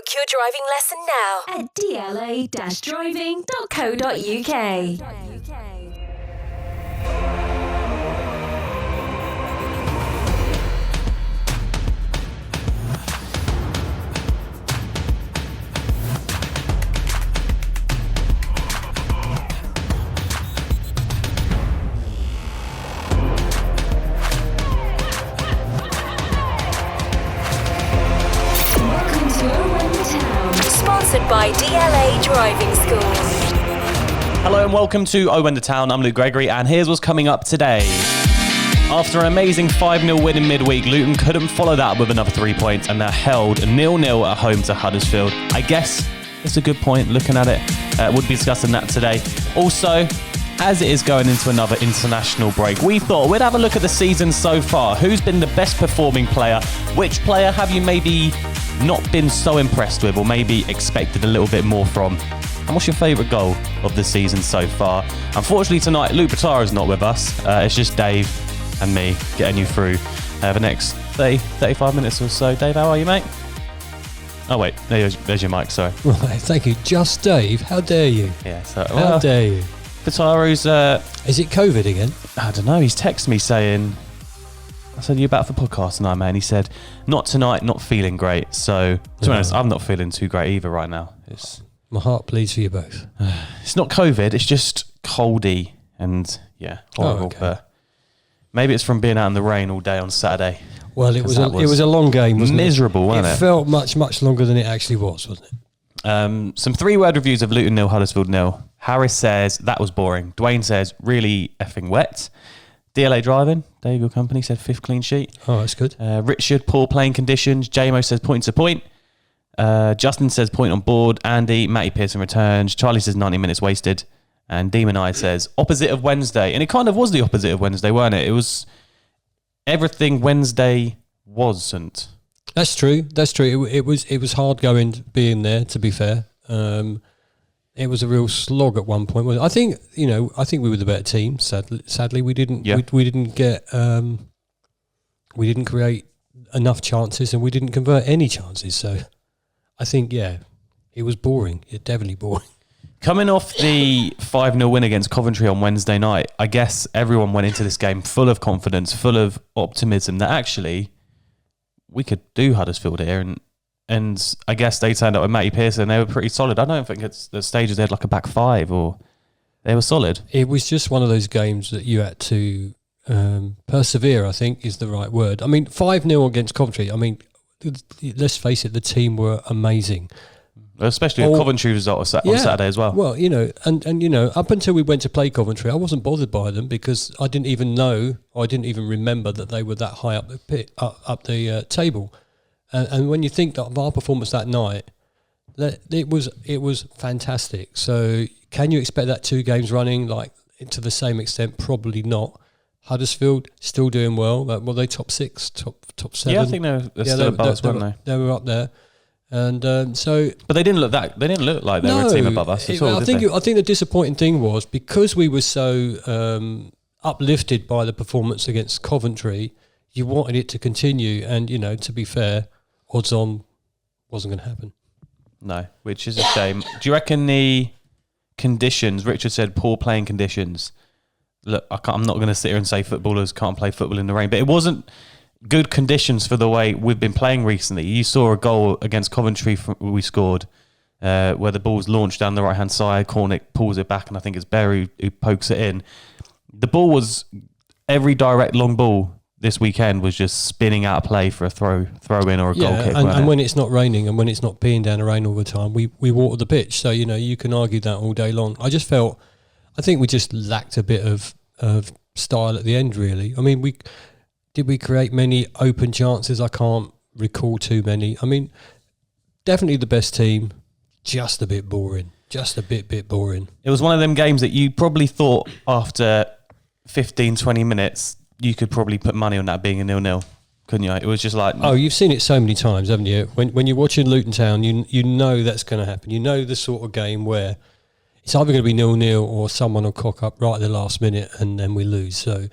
Book your driving lesson now at dla-driving.co.uk. Sponsored by DLA Driving School. Hello and welcome to Oh When the Town. I'm Luke Gregory and here's what's coming up today. After an amazing 5-0 win in midweek, Luton couldn't follow that up with another 3 points and they're held 0-0 at home to Huddersfield. I guess it's a good point looking at it. We'll be discussing that today. Also, as it is going into another international break, we thought we'd have a look at the season so far. Who's been the best performing player? Which player have you maybe not been so impressed with or maybe expected a little bit more from? And what's your favourite goal of the season so far? Unfortunately tonight, Luke Bataro's not with us. It's just Dave and me getting you through the next 35 minutes or so. Dave, how are you, mate? Oh wait, there's your mic, sorry. Right, thank you. Just Dave, how dare you? Yeah, so how dare you? Bataro's... Is it COVID again? I don't know, he's texted me saying... I said, you back for podcast tonight, man? He said, not tonight, not feeling great. So, to be honest, I'm not feeling too great either right now. My heart bleeds for you both. It's not COVID, it's just coldy and, yeah, horrible. Okay. But maybe it's from being out in the rain all day on Saturday. Well, it was a long game, wasn't it? Miserable, wasn't it? It felt much, much longer than it actually was, wasn't it? Some 3-word reviews of Luton 0, Huddersfield 0. Harris says, that was boring. Dwayne says, really effing wet. DLA Driving, Dave, your company, said 5th clean sheet. Oh, that's good. Richard, poor playing conditions. JMO says point to point. Justin says point on board. Andy, Matty Pearson returns. Charlie says 90 minutes wasted. And Demon Eye says opposite of Wednesday. And it kind of was the opposite of Wednesday, weren't it? It was everything Wednesday wasn't. That's true. It was hard going being there, to be fair. It was a real slog at one point. I think we were the better team. Sadly, we didn't. Yeah. We didn't get. We didn't create enough chances, and we didn't convert any chances. So, I think it was boring. It's definitely boring. Coming off the 5-0 win against Coventry on Wednesday night, I guess everyone went into this game full of confidence, full of optimism that actually we could do Huddersfield here, and I guess they turned up with Matty Pearson. They were pretty solid. I don't think it's the stages they had like a back five or they were solid. It was just one of those games that you had to persevere, I think is the right word. I mean, 5-0 against Coventry. I mean, let's face it, the team were amazing. Especially a Coventry result on Saturday as well. Well, and up until we went to play Coventry, I wasn't bothered by them because I didn't even remember that they were that high up the table. And when you think of our performance that night, it was fantastic. So can you expect that 2 games running like to the same extent? Probably not. Huddersfield still doing well. Were they top 6, top 7? Yeah, I think they're still above us, weren't they? They were up there. And but they didn't look like they were a team above us at all. I think the disappointing thing was because we were so uplifted by the performance against Coventry, you wanted it to continue. And to be fair, odds on wasn't going to happen. No, which is a shame. Do you reckon the conditions? Richard said poor playing conditions. Look, I'm not going to sit here and say footballers can't play football in the rain, but it wasn't good conditions for the way we've been playing recently. You saw a goal against Coventry we scored where the ball's launched down the right-hand side, Cornick pulls it back, and I think it's Berry who pokes it in. The ball was, every direct long ball this weekend was just spinning out of play for a throw in or a goal kick. And when it's not raining and when it's not peeing down the rain all the time, we water the pitch. So, you can argue that all day long. I think we just lacked a bit of style at the end, really. I mean, did we create many open chances? I can't recall too many. I mean, definitely the best team, just a bit boring. Just a bit boring. It was one of them games that you probably thought after 15, 20 minutes, you could probably put money on that being a 0-0, couldn't you? It was just like... Oh, you've seen it so many times, haven't you? When you're watching Luton Town, you know that's going to happen. You know the sort of game where it's either going to be 0-0 or someone will cock up right at the last minute and then we lose. So...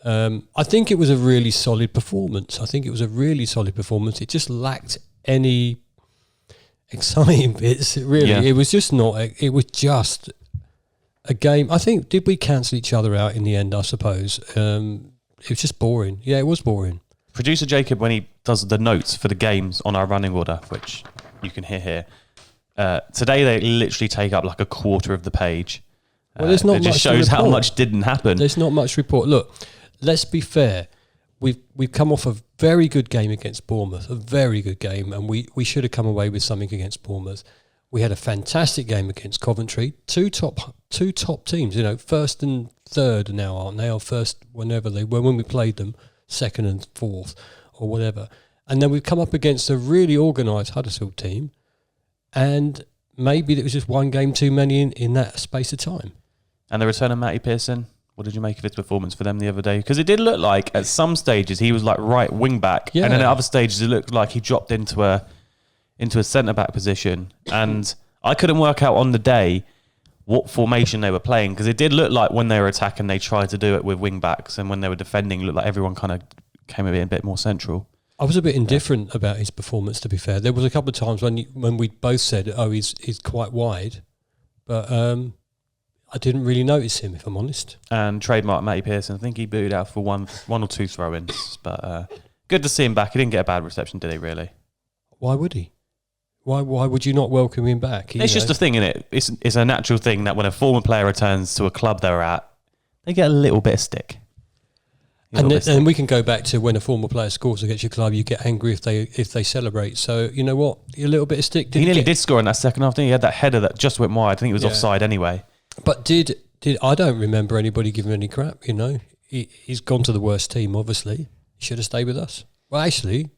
I think it was a really solid performance. It just lacked any exciting bits. It was just not. It was just a game. I think, did we cancel each other out in the end? I suppose it was just boring. Yeah, it was boring. Producer Jacob, when he does the notes for the games on our running order, which you can hear here, today they literally take up like a quarter of the page. Well, there's not it just much shows to how report. much didn't happen. There's not much report. Look, let's be fair. We've come off a very good game against Bournemouth, a very good game, and we should have come away with something against Bournemouth. We had a fantastic game against Coventry. Two top teams, first and third now, aren't they? Or first whenever they were when we played them, second and fourth or whatever. And then we've come up against a really organised Huddersfield team, and maybe it was just one game too many in that space of time. And the return of Matty Pearson, what did you make of his performance for them the other day? Because it did look like at some stages he was like right wing back, and then at other stages it looked like he dropped into a centre back position. And I couldn't work out on the day what formation they were playing, because it did look like when they were attacking they tried to do it with wing backs, and when they were defending it looked like everyone kind of came a bit more central. I was a bit indifferent about his performance, to be fair. There was a couple of times when we both said, "Oh, he's quite wide," but I didn't really notice him, if I'm honest. And trademark Matty Pearson, I think he booted out for one or two throw-ins, but good to see him back. He didn't get a bad reception, did he? Really? Why would he? Why would you not welcome him back? It's just a thing, isn't it? It's a natural thing that when a former player returns to a club they're at, they get a little bit of stick. And we can go back to when a former player scores against your club, you get angry if they celebrate. So you know what, a little bit of stick. He nearly did score in that second half. He had that header that just went wide. I think it was offside anyway. But did I don't remember anybody giving him any crap. He's gone to the worst team. Obviously, he should have stayed with us. Well, actually,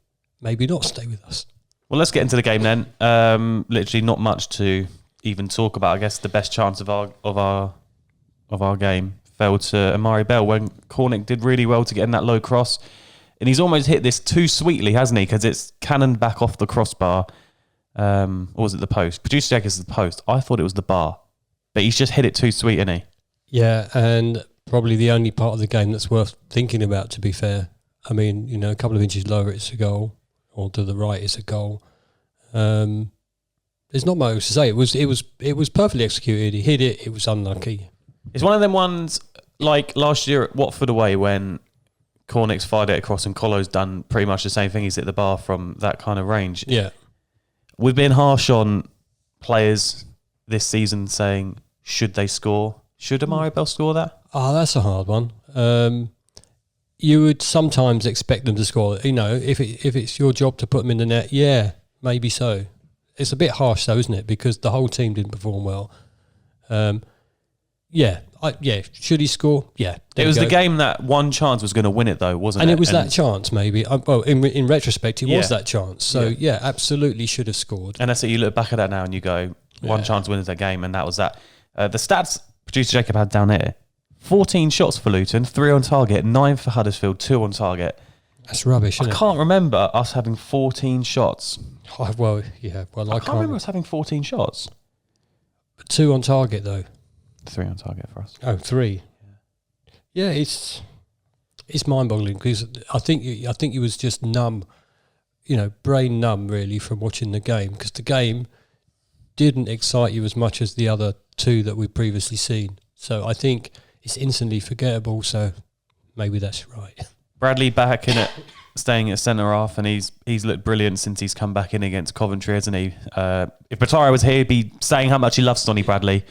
maybe not stay with us. Well, let's get into the game then. Literally, not much to even talk about. I guess the best chance of our game fell to Amari Bell when Cornick did really well to get in that low cross. And he's almost hit this too sweetly, hasn't he? Because it's cannoned back off the crossbar. Or was it the post? Producer Jack is the post. I thought it was the bar. But he's just hit it too sweet, hasn't he? Yeah, and probably the only part of the game that's worth thinking about, to be fair. I mean, a couple of inches lower, it's a goal. Or to the right, it's a goal. There's not much to say. It was perfectly executed. He hit it. It was unlucky. It's one of them ones like last year at Watford away when Cornick's fired it across and Colo's done pretty much the same thing. He's hit the bar from that kind of range. Yeah, we've been harsh on players this season saying, should they score? Should Amari Bell score that? Oh, that's a hard one. You would sometimes expect them to score. If it's your job to put them in the net, yeah, maybe so. It's a bit harsh though, isn't it? Because the whole team didn't perform well. Should he score? Yeah. It was the game that one chance was going to win it though, wasn't it? And it was that chance maybe. Well, in retrospect, it was that chance. So absolutely should have scored. And that's it. You look back at that now and you go, one chance wins that game, and that was that. The stats producer Jacob had down here: 14 shots for Luton, 3 on target, 9 for Huddersfield, 2 on target. That's rubbish, isn't it? I can't remember us having 14 shots. I can't remember us having 14 shots. 2 on target though. 3 on target for us. Oh, 3. Yeah, it's mind-boggling because I think he was just numb, brain numb really from watching the game, because the game didn't excite you as much as the other 2 that we've previously seen. So I think it's instantly forgettable. So maybe that's right. Bradley back in it, staying at centre half, and he's looked brilliant since he's come back in against Coventry, hasn't he? If Batara was here, he'd be saying how much he loves Sonny Bradley,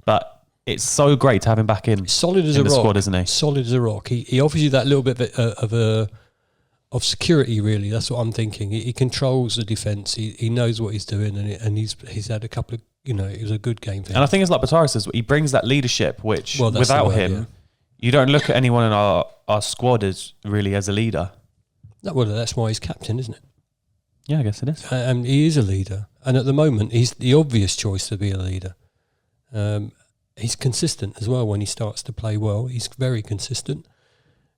but it's so great to have him back in. Solid as in a the rock. Squad, isn't he? Solid as a rock. He offers you that little bit of security, really. That's what I'm thinking. He controls the defence. He knows what he's doing, and he's had a couple of, it was a good game for him. And I think it's like Batara says, he brings that leadership, which without him, you don't look at anyone in our squad as really as a leader. Well, that's why he's captain, isn't it? Yeah, I guess it is. And he is a leader. And at the moment, he's the obvious choice to be a leader. He's consistent as well when he starts to play well. He's very consistent.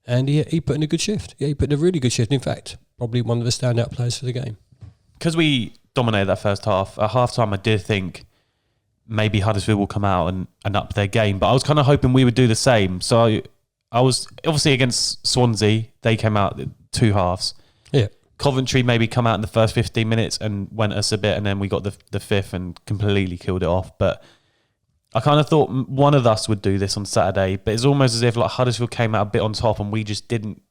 And he put in a good shift. Yeah, he put in a really good shift. In fact, probably one of the standout players for the game. Because we dominated that first half, at half-time I did think maybe Huddersfield will come out and up their game. But I was kind of hoping we would do the same. So I was obviously against Swansea. They came out 2 halves. Yeah. Coventry maybe come out in the first 15 minutes and went us a bit, and then we got the fifth and completely killed it off. But I kind of thought one of us would do this on Saturday, but it's almost as if like Huddersfield came out a bit on top and we just didn't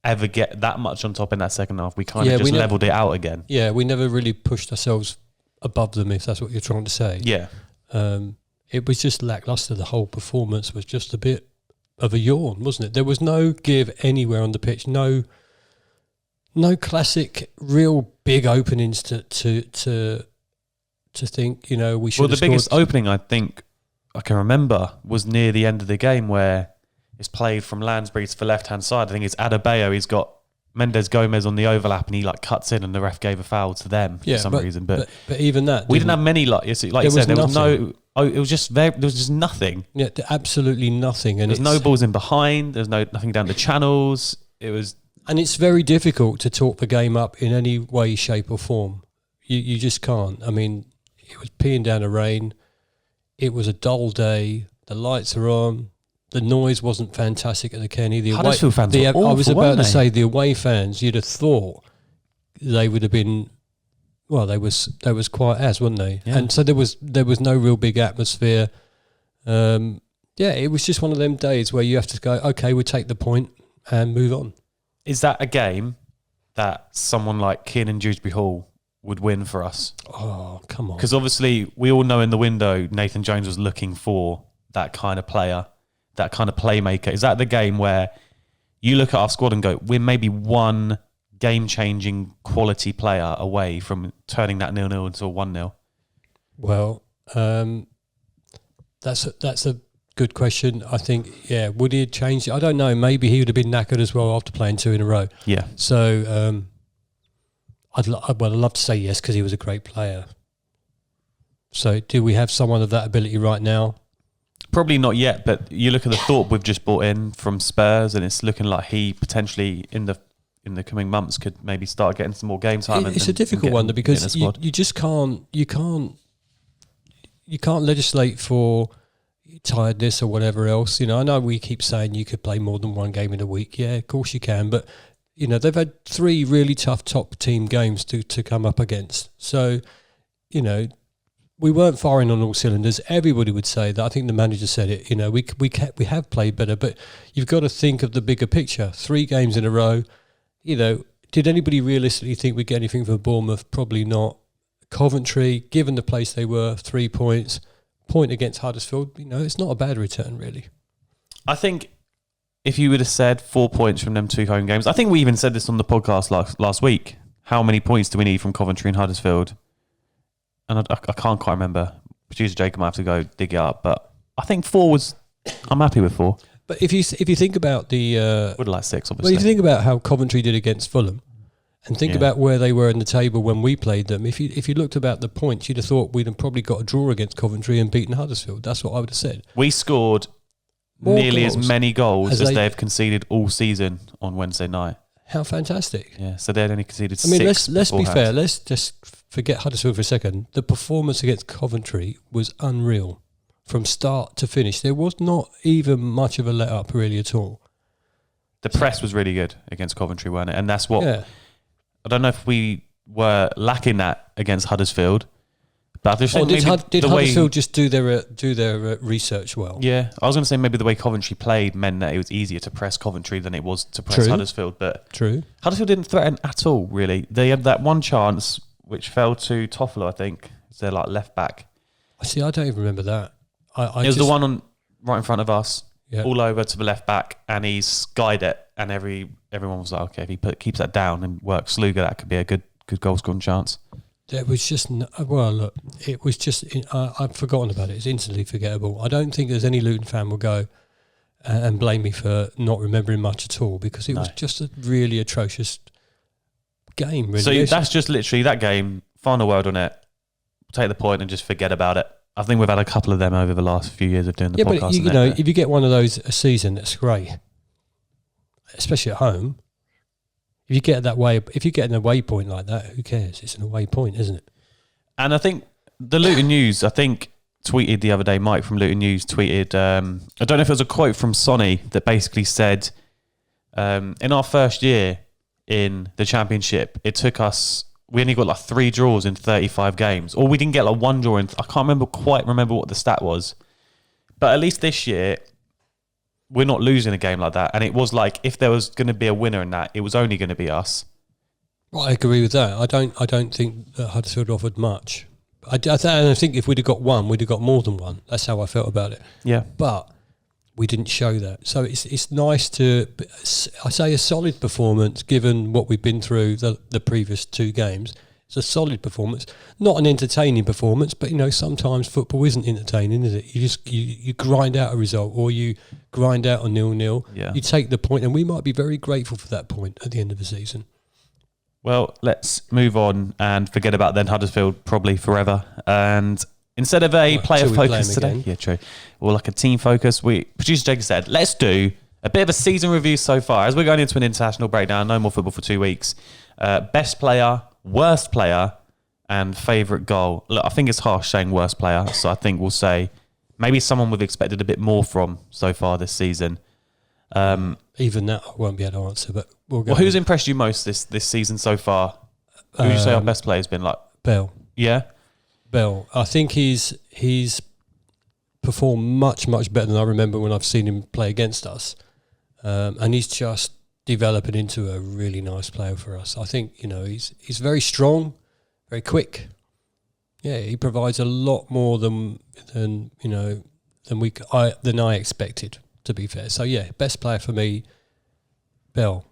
ever get that much on top in that second half. We kind of just leveled it out again. Yeah, we never really pushed ourselves above them, if that's what you're trying to say. Yeah. It was just lacklustre. The whole performance was just a bit of a yawn, wasn't it? There was no give anywhere on the pitch. No classic, real big openings to think, you know, we should. Well, the biggest opening I think I can remember was near the end of the game where it's played from Lansbury to the left hand side. I think it's Adebayo. He's got Mendes Gomez on the overlap, and he like cuts in, and the ref gave a foul to them for some reason. But even that, we didn't have many like you said. There was no. Oh, it was just there was just nothing. Yeah, absolutely nothing. And there's no balls in behind. There's nothing down the channels. It was, and it's very difficult to talk the game up in any way, shape, or form. You just can't. I mean, it was peeing down the rain. It was a dull day. The lights are on. The noise wasn't fantastic at the Kenny. The Huddersfield fans were awful, I was about to say the away fans. You'd have thought they would have been. Well, they was quite weren't they? Yeah. And so there was no real big atmosphere. It was just one of them days where you have to go, okay, we'll take the point and move on. Is that a game that someone like Kiernan Dewsbury Hall would win for us? Oh, come on. Because obviously we all know in the window Nathan Jones was looking for that kind of player, that kind of playmaker. Is that the game where you look at our squad and go, we're maybe one game-changing quality player away from turning that 0-0 into a 1-0? Well, that's a good question. I think, would he have changed it? I don't know. Maybe he would have been knackered as well after playing two in a row. Yeah. So I'd love to say yes because he was a great player. So do we have someone of that ability right now? Probably not yet, but you look at the Thorpe we've just brought in from Spurs, and it's looking like he potentially in the coming months could maybe start getting some more game time. It's a difficult one because you just can't legislate for tiredness or whatever else. You know, I know we keep saying you could play more than one game in a week. Yeah, of course you can, but you know they've had 3 really tough top team games to come up against. So, you know, we weren't firing on all cylinders. Everybody would say that. I think the manager said it. You know, we have played better, but you've got to think of the bigger picture. 3 games in a row. You know, did anybody realistically think we'd get anything from Bournemouth? Probably not. Coventry, given the place they were, 3 points. Point against Huddersfield. You know, it's not a bad return, really. I think if you would have said 4 points from them 2 home games, I think we even said this on the podcast last week. How many points do we need from Coventry and Huddersfield? And I can't quite remember. Producer Jacob might have to go dig it up, but I think 4 was. I'm happy with 4. But if you think about the would like 6, obviously. Well, if you think about how Coventry did against Fulham, and think about where they were in the table when we played them. If you looked about the points, you'd have thought we'd have probably got a draw against Coventry and beaten Huddersfield. That's what I would have said. We scored nearly as many goals as they've conceded all season on Wednesday night. How fantastic! Yeah, so they'd only conceded 6. I mean, let's be fair. Let's just forget Huddersfield for a second. The performance against Coventry was unreal from start to finish. There was not even much of a let up really at all. The press was really good against Coventry, weren't it? And that's what I don't know if we were lacking that against Huddersfield. But I just did Huddersfield just do their research well? Yeah, I was going to say maybe the way Coventry played meant that it was easier to press Coventry than it was to press Huddersfield. But Huddersfield didn't threaten at all, really. They had that one chance which fell to Toffolo, I think. It's their left back. See, I don't even remember that. It was the one right in front of us, all over to the left back, and he skied it, and everyone was like, okay, if he keeps that down and works Sluga, that could be a good goal scoring chance. It was just, it was just, I've forgotten about it. It's instantly forgettable. I don't think there's any Luton fan will go and blame me for not remembering much at all, because it was just a really atrocious game, really. So that's just literally that game, final word on it, take the point and just forget about it. I think we've had a couple of them over the last few years of doing the podcast. But you know, if you get one of those a season, that's great, especially at home. If you get an away point like that, who cares? It's an away point, isn't it? And I think the Luton News, tweeted the other day, Mike from Luton News tweeted, I don't know if it was a quote from Sonny that basically said, in our first year, in the Championship, it took us, we only got like 3 draws in 35 games. Or we didn't get like 1 draw in, I can't quite remember what the stat was. But at least this year, we're not losing a game like that. And it was like, if there was going to be a winner in that, it was only going to be us. Well, I agree with that. I don't think that Huddersfield offered much. I think if we'd have got 1, we'd have got more than 1. That's how I felt about it. Yeah. But we didn't show that. So it's nice to, I say a solid performance given what we've been through the previous 2 games. It's a solid performance. Not an entertaining performance, but, sometimes football isn't entertaining, is it? You grind out a result or you grind out a 0-0. Yeah. You take the point, and we might be very grateful for that point at the end of the season. Well, let's move on and forget about then Huddersfield probably forever. And instead of a player focus today, yeah, true, or like a team focus, producer Jacob said, let's do a bit of a season review so far. As we're going into an international breakdown, no more football for 2 weeks. Best player, worst player, and favourite goal. Look, I think it's harsh saying worst player, so I think we'll say maybe someone we've expected a bit more from so far this season. Even that I won't be able to answer, but we'll go. Well, who's impressed you most this season so far? Who would you say our best player has been? Like Bell. Yeah? Bell. I think he's performed much, much better than I remember when I've seen him play against us. And he's just developing into a really nice player for us. I think, he's very strong, very quick. Yeah, he provides a lot more than I expected, to be fair. So yeah, best player for me, Bell.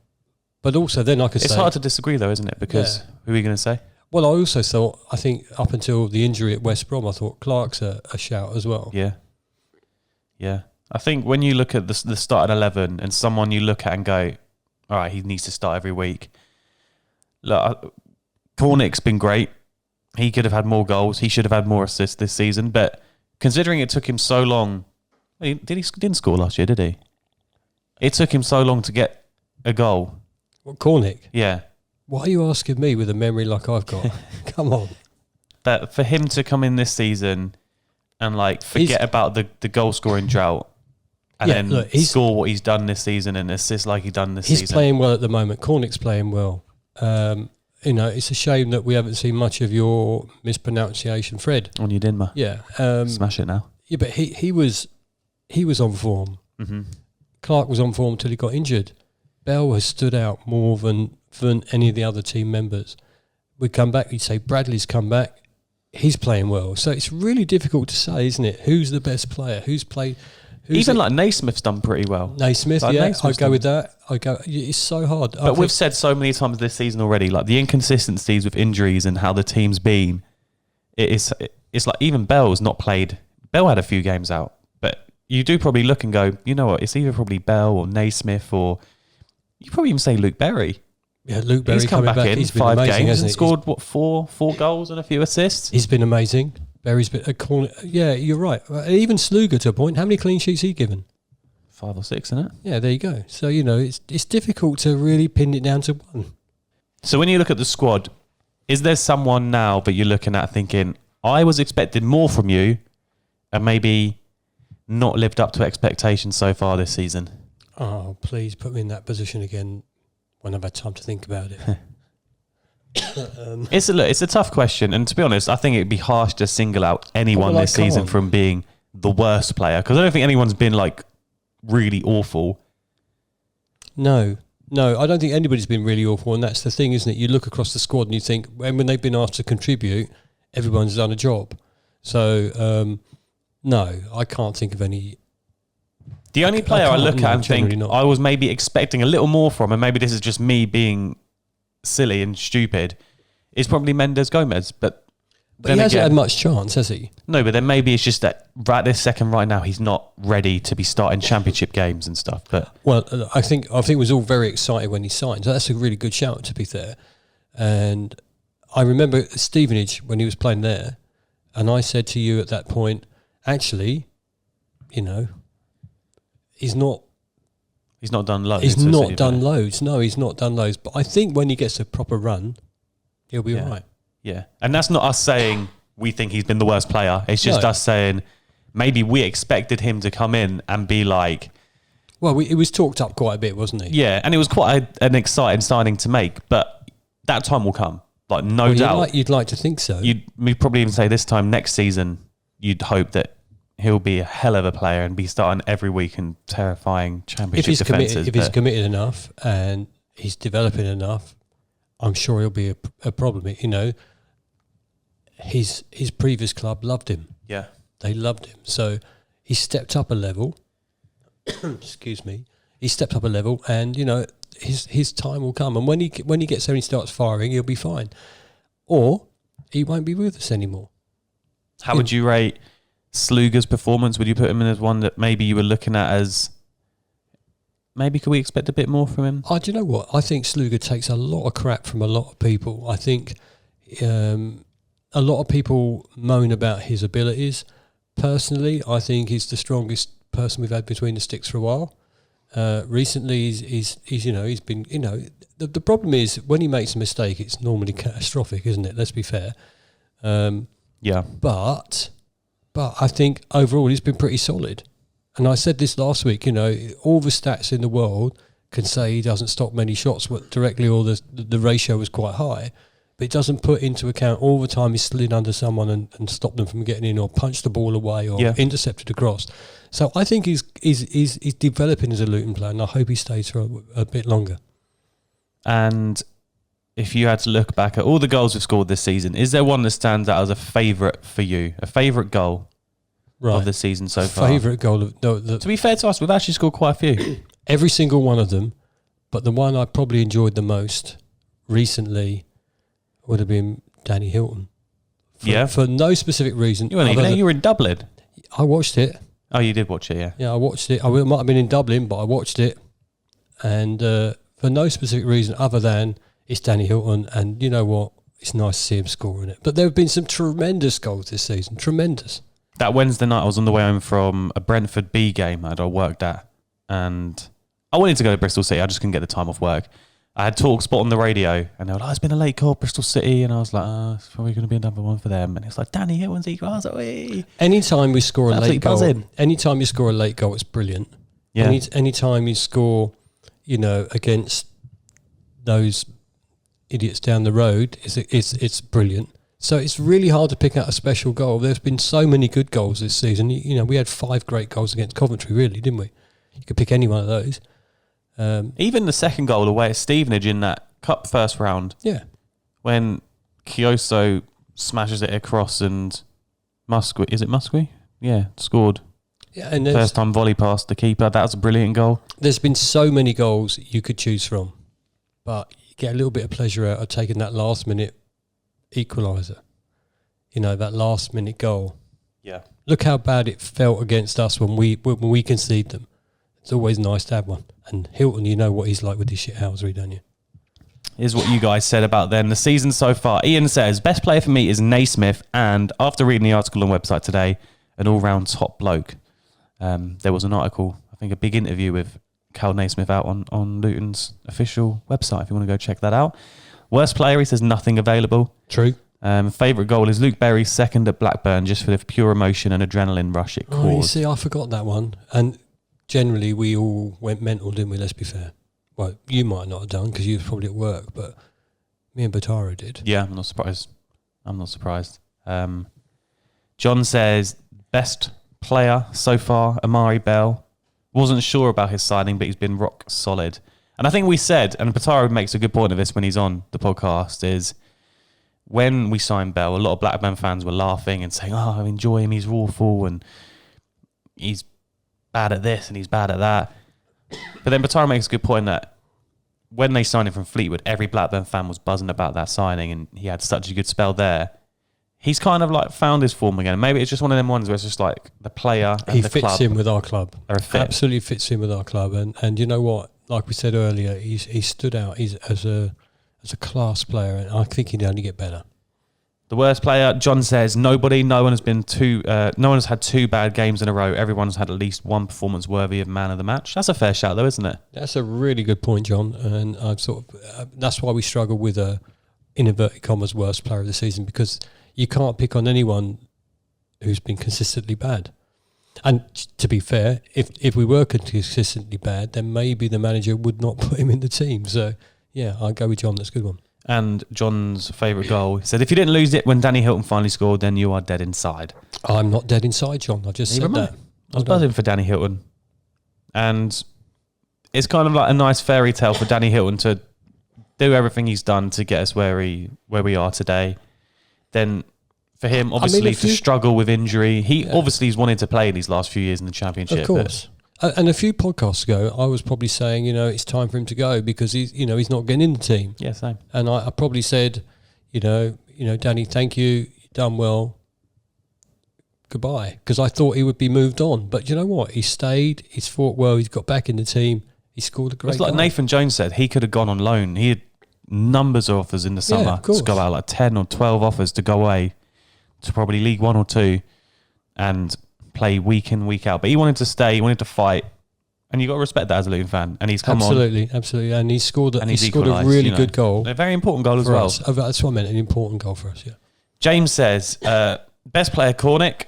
But also then I could say... It's hard to disagree though, isn't it? Because who are we going to say? Well, I think up until the injury at West Brom, I thought Clark's a shout as well. Yeah. Yeah. I think when you look at the starting 11 and someone you look at and go, all right, he needs to start every week. Look, Cornick's been great. He could have had more goals. He should have had more assists this season. But considering it took him so long... He didn't score last year, did he? It took him so long to get a goal. What, Cornick? Yeah. Why are you asking me with a memory like I've got? Come on. That for him to come in this season and forget about the goal scoring drought and then score what he's done this season and assist like he's done this season. He's playing well at the moment. Cornick's playing well. It's a shame that we haven't seen much of your mispronunciation, Fred. On your Dinma. Yeah. Smash it now. Yeah, but he was on form. Mm-hmm. Clark was on form till he got injured. Bell has stood out more than any of the other team members. We come back, you'd say Bradley's come back. He's playing well. So it's really difficult to say, isn't it? Who's the best player? Even Naismith's done pretty well. Naismith, I go with that. It's so hard. But we've said so many times this season already, the inconsistencies with injuries and how the team's been. It's like even Bell's not played. Bell had a few games out, but you do probably look and go, you know what? It's either probably Bell or Naismith, or you probably even say Luke Berry. Yeah, Luke Berry. He's come back in He's 5 amazing, games and scored four goals and a few assists. He's been amazing. Berry's been a corner. Yeah, you're right. Even Sluga to a point. How many clean sheets he given? 5 or 6, isn't it? Yeah, there you go. So it's difficult to really pin it down to one. So when you look at the squad, is there someone now that you're looking at thinking, I was expecting more from you, and maybe not lived up to expectations so far this season? Oh, please put me in that position again when I've had time to think about it. It's a tough question, and to be honest, I think it'd be harsh to single out anyone this season from being the worst player, because I don't think anyone's been really awful. No, I don't think anybody's been really awful, and that's the thing, isn't it? You look across the squad and you think, when they've been asked to contribute, everyone's done a job. So, no, I can't think of any. The only player I look at and think I was maybe expecting a little more from, and maybe this is just me being silly and stupid, is probably Mendes Gomez. But he hasn't had much chance, has he? No, but then maybe it's just that right this second, right now, he's not ready to be starting championship games and stuff. But I think it was all very excited when he signed. So that's a really good shout, to be fair. And I remember Stevenage when he was playing there, and I said to you at that point, actually, he's not done loads. He's not done loads. No, he's not done loads. But I think when he gets a proper run, he'll be all right. Yeah. And that's not us saying we think he's been the worst player. It's just us saying maybe we expected him to come in and be Well, it was talked up quite a bit, wasn't it? Yeah, and it was quite an exciting signing to make, but that time will come. Like, no doubt. You'd like to think so. We'd probably even say this time next season, you'd hope that he'll be a hell of a player and be starting every week in terrifying championship defences. If he's committed enough and he's developing enough, I'm sure he'll be a problem. You know, his previous club loved him. Yeah. They loved him. So he stepped up a level. Excuse me. He stepped up a level, and you know his time will come. And when he gets there and he starts firing, he'll be fine. Or he won't be with us anymore. How would you rate Sluga's performance? Would you put him in as one that maybe you were looking at as maybe could we expect a bit more from him? Do you know what? I think Sluga takes a lot of crap from a lot of people. I think a lot of people moan about his abilities. Personally, I think he's the strongest person we've had between the sticks for a while. Recently, he's been, the problem is when he makes a mistake, it's normally catastrophic, isn't it? Let's be fair. Yeah. But I think overall he's been pretty solid. And I said this last week, all the stats in the world can say he doesn't stop many shots directly, or the ratio was quite high. But it doesn't put into account all the time he slid under someone and stopped them from getting in, or punched the ball away, or intercepted a cross. So I think he's developing as a Luton player, and I hope he stays for a bit longer. And if you had to look back at all the goals we've scored this season, is there one that stands out as a favourite for you? A favourite goal of the season so far? Favourite goal to be fair to us, we've actually scored quite a few. Every single one of them, but the one I probably enjoyed the most recently would have been Danny Hilton. For no specific reason. You weren't even there, you were in Dublin. I watched it. Oh, you did watch it, yeah. Yeah, I watched it. I might have been in Dublin, but I watched it. And for no specific reason other than it's Danny Hilton, and you know what? It's nice to see him scoring it. But there have been some tremendous goals this season. Tremendous. That Wednesday night, I was on the way home from a Brentford B game that I worked at. And I wanted to go to Bristol City. I just couldn't get the time off work. I had TalkSport on the radio, and they were like, it's been a late call, Bristol City. And I was like, it's probably going to be another one for them. And it's like, Danny Hilton's equal. I was like, wee. Anytime we score a late goal, anytime you score a late goal, it's brilliant. Yeah. Anytime you score, against those idiots down the road, it's brilliant. So it's really hard to pick out a special goal. There's been so many good goals this season. We had 5 great goals against Coventry, really, didn't we? You could pick any one of those. Even the second goal away at Stevenage in that cup first round. Yeah. When Kioso smashes it across and Musqui, is it Musqui? Yeah, scored. Yeah, and first time volley past the keeper. That was a brilliant goal. There's been so many goals you could choose from, but you get a little bit of pleasure out of taking that last minute equaliser. That last minute goal. Yeah. Look how bad it felt against us when we concede them. It's always nice to have one. And Hilton, you know what he's like with his shithousery, don't you? Here's what you guys said about them. The season so far. Ian says, best player for me is Naismith, and after reading the article on the website today, an all-round top bloke. There was an article, I think a big interview with Cal Naismith out on Luton's official website, if you want to go check that out. Worst player, he says nothing available. True. Favourite goal is Luke Berry's second at Blackburn, just for the pure emotion and adrenaline rush it caused. You see, I forgot that one. And generally, we all went mental, didn't we? Let's be fair. Well, you might not have done because you were probably at work, but me and Batara did. Yeah, I'm not surprised. John says, best player so far, Amari Bell. Wasn't sure about his signing, but he's been rock solid. And I think we said, and Batara makes a good point of this when he's on the podcast, is when we signed Bell, a lot of Blackburn fans were laughing and saying, I enjoy him, he's awful, and he's bad at this and he's bad at that. But then Batara makes a good point that when they signed him from Fleetwood, every Blackburn fan was buzzing about that signing, and he had such a good spell there. He's kind of like found his form again. Maybe it's just one of them ones where it's just like the player and the club. He fits in with our club. Absolutely fits in with our club. And you know what? Like we said earlier, he stood out. He's as a class player, and I think he'd only get better. The worst player, John says, nobody. No one has had 2 bad games in a row. Everyone's had at least one performance worthy of man of the match. That's a fair shout, though, isn't it? That's a really good point, John. And I've that's why we struggle with in inverted commas worst player of the season, because you can't pick on anyone who's been consistently bad. And to be fair, if we were consistently bad, then maybe the manager would not put him in the team. So, yeah, I'll go with John. That's a good one. And John's favourite goal, he said, if you didn't lose it when Danny Hilton finally scored, then you are dead inside. I'm not dead inside, John. I just said that. I was buzzing for Danny Hilton. And it's kind of like a nice fairy tale for Danny Hilton to do everything he's done to get us where we are today. Then for him, obviously, to struggle with injury, he obviously has wanted to play these last few years in the Championship. Of course. And a few podcasts ago, I was probably saying, it's time for him to go because he's not getting in the team. Yeah, same. And I probably said, Danny, thank you, you've done well, goodbye, because I thought he would be moved on. But you know what? He stayed. He's fought well. He's got back in the team. He scored a great goal. It's like Nathan Jones said, he could have gone on loan. He had numbers of offers in the summer to go out, like 10 or 12 offers to go away to probably League 1 or 2 and play week in, week out. But he wanted to stay, he wanted to fight. And you got to respect that as a Luton fan. And he's come on. Absolutely. And he scored a really good goal. A very important goal as well. That's what I meant, an important goal for us, yeah. James says, best player Cornick,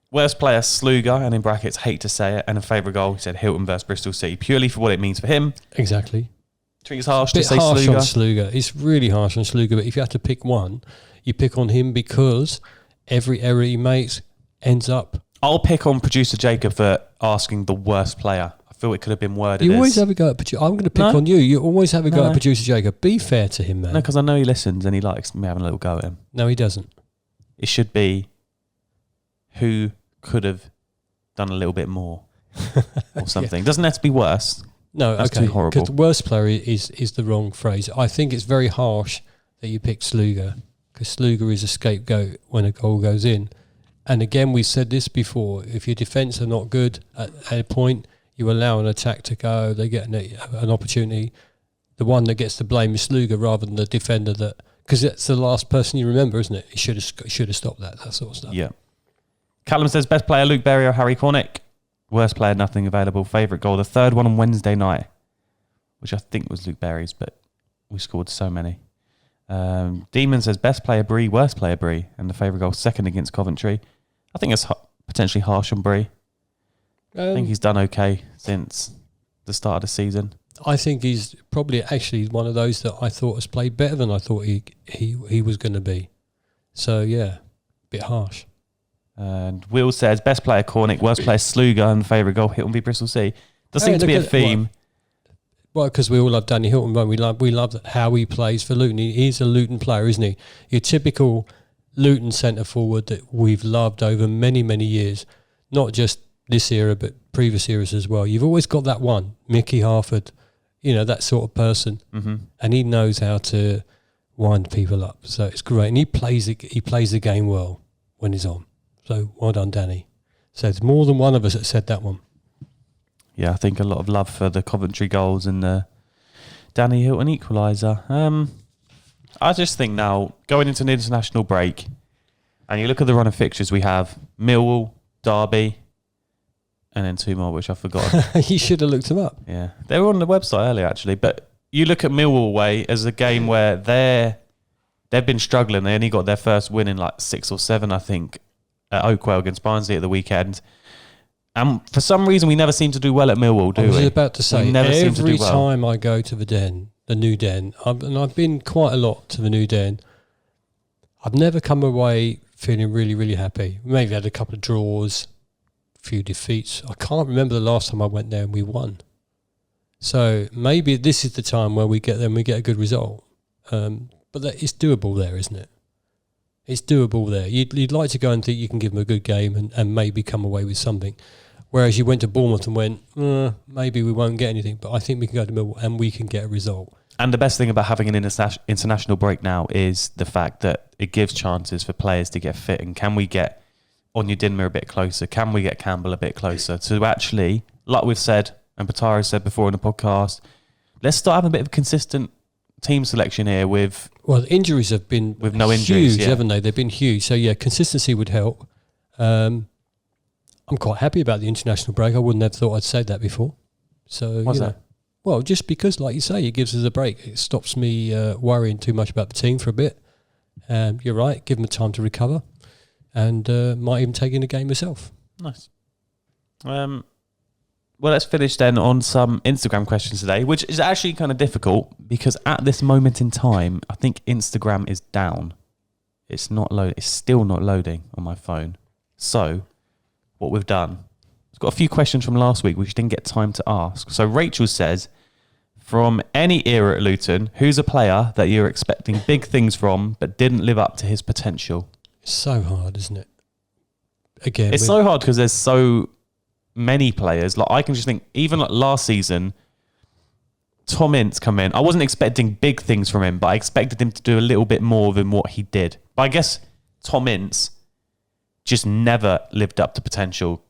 worst player Sluga, and in brackets, hate to say it, and a favourite goal, he said Hilton versus Bristol City, purely for what it means for him. Exactly. Do you think it's harsh to say harsh Sluga? On Sluga. It's really harsh on Sluga, but if you have to pick one, you pick on him because every error he makes ends up. I'll pick on producer Jacob for asking the worst player. I feel it could have been worded. You always have a go at producer. I'm going to pick on you. You always have a go at producer Jacob. Be fair to him, man. No, because I know he listens and he likes me having a little go at him. No, he doesn't. It should be who could have done a little bit more or something. Doesn't have to be worse. No, that's too horrible. Because the worst player is the wrong phrase. I think it's very harsh that you pick Sluga because Sluga is a scapegoat when a goal goes in. And again, we've said this before. If your defence are not good at a point, you allow an attack to go. They get an opportunity. The one that gets the blame is Sluga rather than the defender because that's the last person you remember, isn't it? He should have stopped that sort of stuff. Yeah. Callum says best player Luke Berry or Harry Cornick. Worst player, nothing available. Favourite goal, the third one on Wednesday night, which I think was Luke Berry's, but we scored so many. Demon says best player Bree, worst player Bree, and the favourite goal second against Coventry. I think it's potentially harsh on Bree. I think he's done okay since the start of the season. I think he's probably actually one of those that I thought has played better than I thought he was going to be. So yeah, a bit harsh. And Will says best player Cornick, worst player Sluga, and favourite goal Hilton v Bristol City. Does seem to be a theme. Well, because we all love Danny Hilton, but we love how he plays for Luton. He's a Luton player, isn't he? Your typical Luton centre forward that we've loved over many, many years. Not just this era, but previous eras as well. You've always got that one, Mickey Harford, that sort of person. Mm-hmm. And he knows how to wind people up. So it's great. And he plays the game well when he's on. So well done, Danny. So it's more than one of us that said that one. Yeah, I think a lot of love for the Coventry goals and the Danny Hilton equaliser. I just think now, going into an international break, and you look at the run of fixtures we have, Millwall, Derby, and then two more, which I've forgotten. You should have looked them up. Yeah, they were on the website earlier, actually. But you look at Millwall away as a game where they've been struggling. They only got their first win in like 6 or 7, I think, at Oakwell against Barnsley at the weekend. And for some reason, we never seem to do well at Millwall, do we? I was about to say, every well. time I go to the new Den, and I've been quite a lot to the new Den, I've never come away feeling really, really happy. Maybe had a couple of draws, a few defeats. I can't remember the last time I went there and we won. So maybe this is the time where we get there and we get a good result. But it's doable there, isn't it? It's doable there. You'd like to go and think you can give them a good game and maybe come away with something. Whereas you went to Bournemouth and went, maybe we won't get anything, but I think we can go to Millwall and we can get a result. And the best thing about having an international break now is the fact that it gives chances for players to get fit. And can we get Onyedinma a bit closer? Can we get Campbell a bit closer? To actually, like we've said, and Pataro said before in the podcast, let's start having a bit of consistent team selection here with... Well, injuries have been with no injuries, huge, haven't they? They've been huge. So, yeah, consistency would help. I'm quite happy about the international break. I wouldn't have thought I'd said that before. So, what's that? Well, just because, like you say, it gives us a break. It stops me worrying too much about the team for a bit. You're right, give them time to recover and might even take in a game myself. Nice. Well, let's finish then on some Instagram questions today, which is actually kind of difficult because at this moment in time, I think Instagram is down. It's not loading. It's still not loading on my phone. So, what we've done, we've got a few questions from last week which didn't get time to ask. So Rachel says, from any era at Luton, who's a player that you're expecting big things from but didn't live up to his potential? It's so hard, isn't it? Again, it's so hard because there's so many players. Like I can just think, even like last season, Tom Ince come in. I wasn't expecting big things from him, but I expected him to do a little bit more than what he did. But I guess Tom Ince just never lived up to potential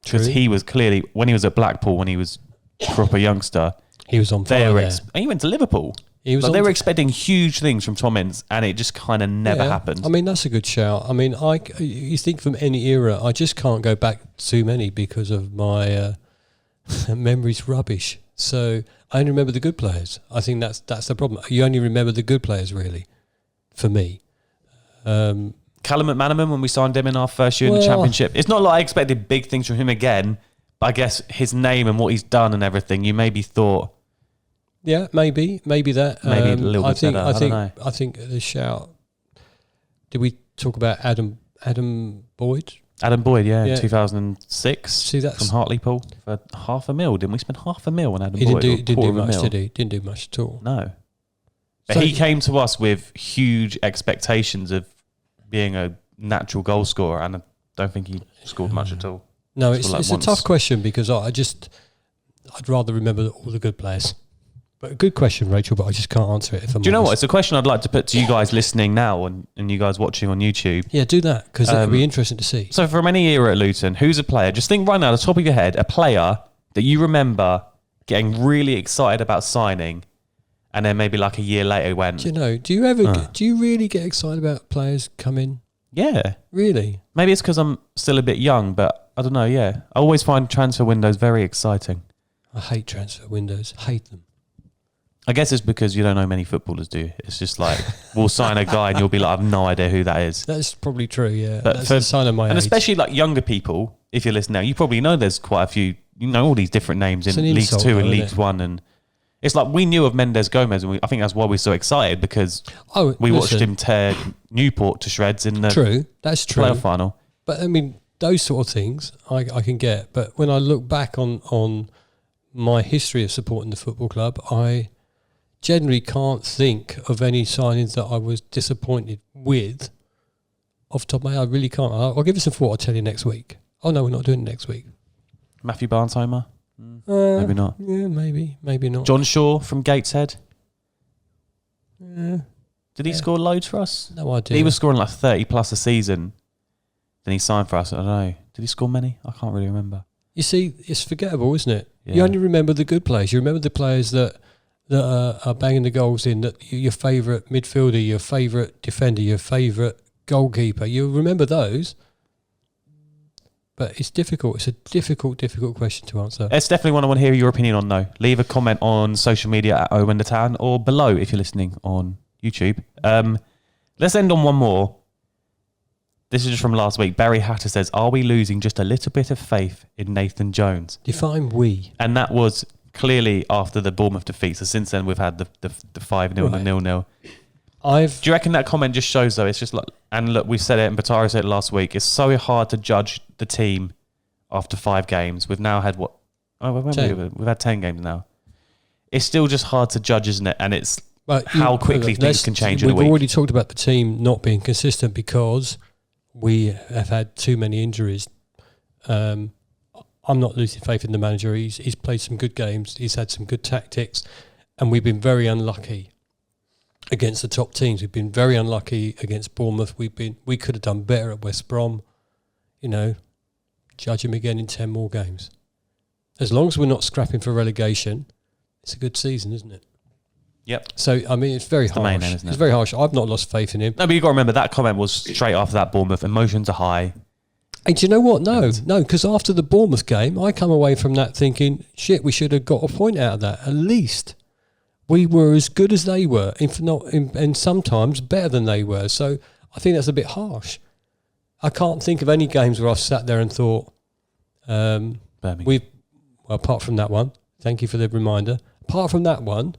because he was clearly, when he was at Blackpool, when he was a proper youngster, he was on fire. And he went to Liverpool. They were expecting huge things from Tom Ince, and it just kind of never happened. I mean, that's a good shout. I mean, you think from any era, I just can't go back too many because of my memory's rubbish. So I only remember the good players. I think that's the problem. You only remember the good players, really, for me. Callum McManaman, when we signed him in our first year in the Championship, it's not like I expected big things from him again, but I guess his name and what he's done and everything, you maybe thought... Yeah, maybe that. Maybe a little bit better. I don't know. I think the shout. Did we talk about Adam Boyd? Adam Boyd, yeah. 2006. See, that's from Hartlepool for $500,000. Didn't we spend $500,000 on Adam Boyd? Didn't do much, did he? Didn't do much at all. No. But he came to us with huge expectations of being a natural goal scorer, and I don't think he scored much at all. No, it's a tough question because I'd rather remember all the good players. But a good question, Rachel, but I just can't answer it. Do you know what? It's a question I'd like to put to you guys listening now and you guys watching on YouTube. Yeah, do that, because it'll be interesting to see. So from any era at Luton, who's a player? Just think right now, at the top of your head, a player that you remember getting really excited about signing, and then maybe like a year later went... Do you really get excited about players coming? Yeah. Really? Maybe it's because I'm still a bit young, but I don't know, yeah. I always find transfer windows very exciting. I hate transfer windows. Hate them. I guess it's because you don't know many footballers, do you? It's just like, we'll sign a guy and you'll be like, I have no idea who that is. That's probably true, yeah. But that's a sign of my age. And especially like younger people, if you're listening now, you probably know there's quite a few, you know all these different names in League 2 and League 1. And it's like, we knew of Mendes Gomez, and I think that's why we're so excited, because we watched him tear Newport to shreds in the playoff final. But I mean, those sort of things I can get. But when I look back on my history of supporting the football club, I generally can't think of any signings that I was disappointed with. Off the top of my head, I really can't. I'll give it some thought. I'll tell you next week. Oh no, we're not doing it next week. Matthew Barnsheimer? Maybe not. Yeah, maybe not. John Shaw from Gateshead? Yeah. Did he score loads for us? No idea. He was scoring like 30 plus a season. Then he signed for us. I don't know. Did he score many? I can't really remember. You see, it's forgettable, isn't it? Yeah. You only remember the good players. You remember the players that are banging the goals in, that your favourite midfielder, your favourite defender, your favourite goalkeeper. You remember those. But it's difficult. It's a difficult question to answer. It's definitely one I want to hear your opinion on, though. Leave a comment on social media at Owen the Town, or below if you're listening on YouTube. Let's end on one more. This is just from last week. Barry Hatter says, are we losing just a little bit of faith in Nathan Jones? Define we. And that was clearly after the Bournemouth defeat. So since then, we've had the 5-0 and the 0-0. Do you reckon that comment just shows, though, it's just like, and look, we said it, and Batara said it last week, it's so hard to judge the team after 5 games. We've now had what? Oh, we've had 10 games now. It's still just hard to judge, isn't it? And it's how quickly things can change in a week. We've already talked about the team not being consistent because we have had too many injuries. I'm not losing faith in the manager. He's played some good games. He's had some good tactics, and we've been very unlucky against the top teams. We've been very unlucky against Bournemouth. We could have done better at West Brom. Judge him again in 10 more games. As long as we're not scrapping for relegation, it's a good season, isn't it? Yep. So, I mean, it's very harsh. The main end, isn't it? It's very harsh. I've not lost faith in him. No, but you've got to remember, that comment was straight after that Bournemouth. Emotions are high. And do you know what? No, because after the Bournemouth game, I come away from that thinking, shit, we should have got a point out of that, at least. We were as good as they were, if not, and sometimes better than they were. So I think that's a bit harsh. I can't think of any games where I've sat there and thought, Birmingham. Apart from that one, thank you for the reminder. Apart from that one,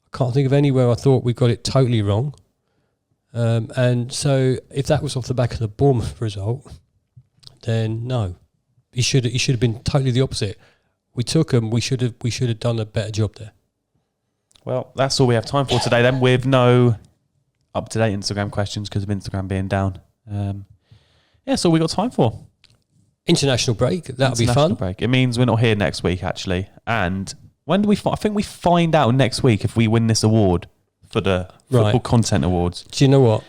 I can't think of anywhere I thought we got it totally wrong. And so if that was off the back of the Bournemouth result, then no, it should have been totally the opposite. We took them. We should have done a better job there. Well, that's all we have time for today then, with no up-to-date Instagram questions because of Instagram being down. That's all we got time for. International break. That'll be fun. Break. It means we're not here next week, actually. And when do we? I think we find out next week if we win this award for the Football Content Awards. Do you know what?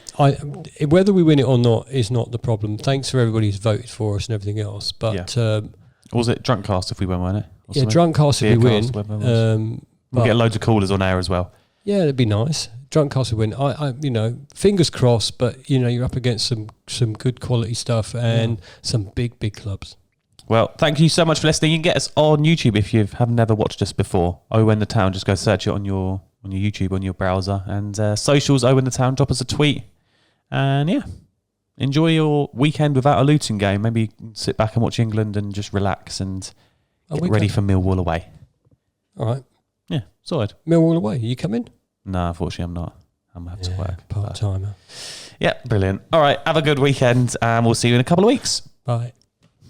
Whether we win it or not is not the problem. Thanks for everybody who's voted for us and everything else. But or was it Drunkcast if we win, wasn't it? Yeah, Drunkcast if we win. We'll get loads of callers on air as well. Yeah, it'd be nice. Drunkcast will win. I fingers crossed. But you're up against some good quality stuff and some big clubs. Well, thank you so much for listening. You can get us on YouTube if you have never watched us before. When the Town, just go search it on your YouTube, on your browser. And socials, when the Town, drop us a tweet. And enjoy your weekend without a Luton game. Maybe sit back and watch England and just relax and get ready for Millwall away. All right. Yeah, sorted. Millwall away. Are you coming? No, unfortunately I'm not. I'm going to have to work. Part-timer. Yeah, brilliant. All right, have a good weekend and we'll see you in a couple of weeks. Bye.